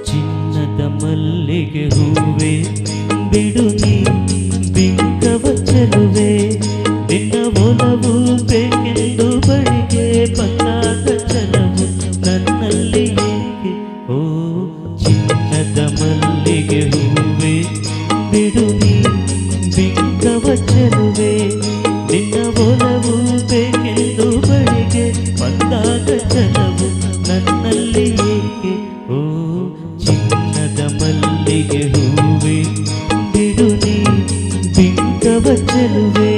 ಚಿನ್ನದ ಮಲ್ಲಿಗೆ ಹೂವೆ ಬಿಡು ನೀ ಬಿಂಕವ ಚೆಲುವೆ ನಿನ್ನ ಒಲವು ಬೇಕೆಂದು ಬಳಿಗೆ ಬಂದಾಗ ಚಲವು ನನ್ನಲ್ಲಿ ಏಕೆ ಓ ಚಿನ್ನದ ಮಲ್ಲಿಗೆ ಹೂವೆ ಬಿಡು ನೀ ಬಿಂಕವ ಚೆಲುವೆ ನಿನ್ನ ಒಲವು ಬೇಕೆಂದು ಬಳಿಗೆ ಬಂದಾಗ ಚಲವು ನನ್ನಲ್ಲಿ ಏಕೆ ಓ ಚಿನ್ನದ ಮಲ್ಲಿಗೆ ಹೂವೆ ಬಿಡು ನೀ ಬಿಂಕವ ಚೆಲುವೆ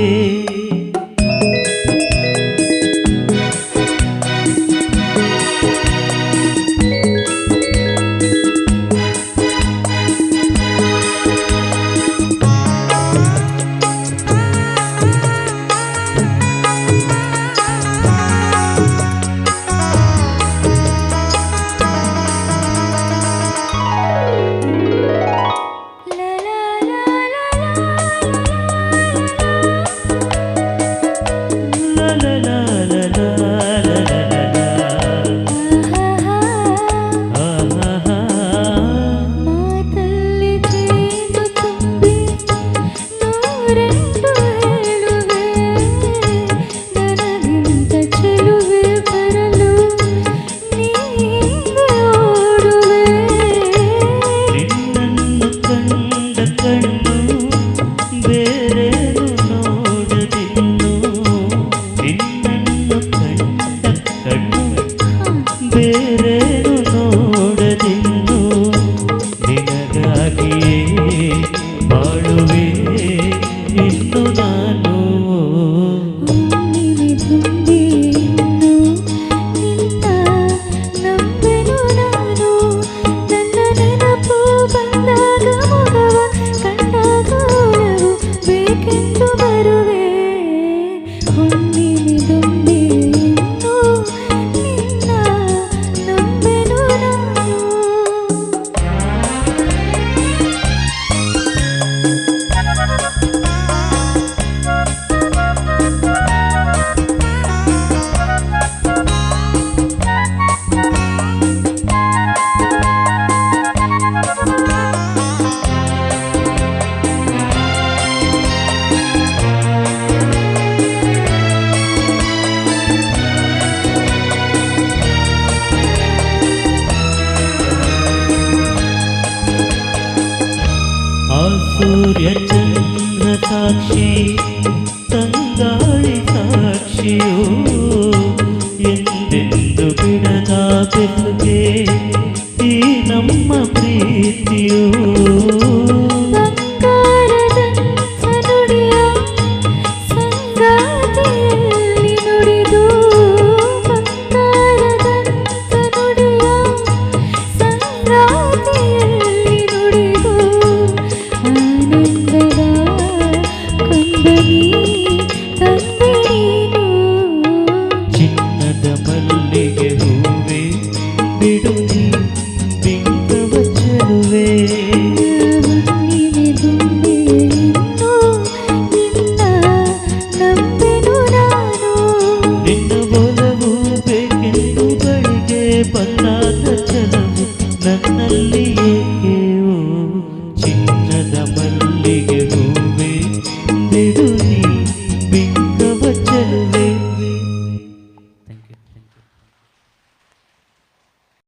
ಬೇರೇನು ನೋಡದಿನ್ನು ನಿನಗಾಗಿಯೇ ಬಾಳುವೆ ಇನ್ನು ನಾನು ನಂಬೆನು ನಾನು ನನ್ನ ನೆನಪು ಬಂದಾಗ ಮಗವ ಕಂಡಾಗ ಒಲವು ಬೇಕೆಂದು ಬರುವೆ ಹೊನ್ನಿನಿ ದುಂಬಿ ಸೂರ್ಯ ಚಂದ್ರ ಸಾಕ್ಷಿ ತಂಗಾಳಿ ಸಾಕ್ಷಿಯೋ ಎಂದೆಂದು ಬಿಡದ ಬೆಸುಗೆ ಈ ನಮ್ಮ ಪ್ರೀತಿಯೋ ಚಿನ್ನದ ಮಲ್ಲಿಗೆ ಹೂವೆ ಬಿಡು ನೀ ಬಿಂಕವ ಚೆಲುವೆ ನಿನ್ನ ಒಲವು ಬೇಕೆಂದು ಬಳಿಗೆ ಬಂದಾಗ ಚಲವು ನನ್ನಲ್ಲಿ ಏಕೆ ಓ ಚಿನ್ನದ ಮಲ್ಲಿಗೆ ಹೂವೆ ಬಿಡು